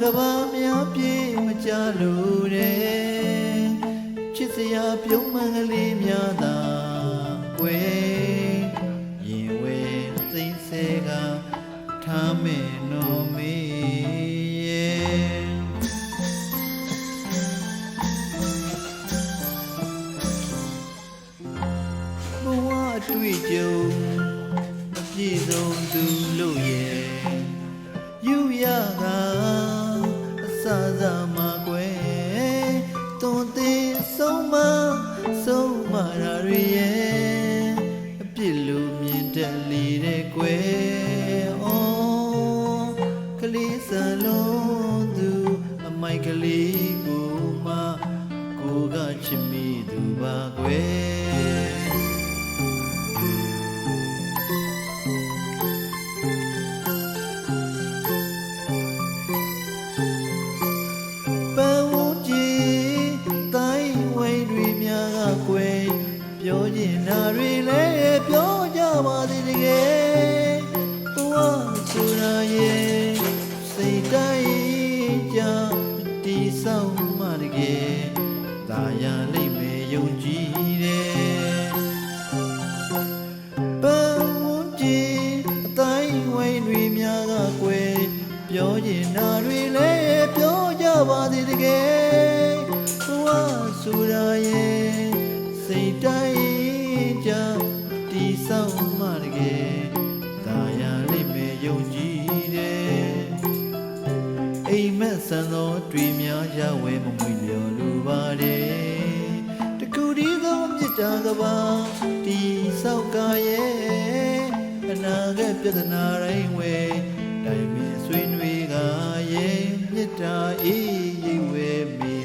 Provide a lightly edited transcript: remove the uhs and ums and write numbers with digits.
ကဘာများပြေမကြလို့တဲ့ချစ်စရာပြုံးမှန်ကလေးများသာကွယ်ရင်ဝဲသိစဲကထားမယ်နော်မေရဲ့ဘဝအတွေ့အကြုံအပြည့်စုံသူလို့ရဲ့ယူရကအစစမှာကွယ်တွန်သေးဆုံးမရာတွေရဲ့အပြစ်လို့မြင်တတ်လေတဲ့ကွယ်အော်ကလေးစလုံးသူအမိုက်ကလေးကိုမှကိုကချစ်မိသူပါကွယ်ပြောချင်တာတွေလည်းပြောကြပါသေးတကယ်ဘဝဆိုတာရဲ့စိတ်တိုင်းကြတီးဆောင်မှတကယ်သာယာလိမ့်မယ်ယုံကြည်တယ်ပန်းဝန်းကျင်အတိုင်းဝိုင်းတွေများကကွယ်ပြောချင်တာတွေလည်းပြောကြပါသေးတကယ်ဘဝဆိုတာရဲ့စိတ်တိုင်းကြတီးဆောင်မှတကယ်သာယာလိမ့်မယ်ယုံကြည်တယ်အိမ်မက်ဆန်သောတွေ့များကြဝဲမမွေလျော်လိုပါတယ်တခုတည်းသောမြတ်တာကပါတီးဆောက်ကရဲ့အနာဂတ်ပြဿနာတိုင်းဝဲတိုင်ပင်ဆွေးနွေးကရဲ့မြတ်တာအေးရိပ်ဝဲမေ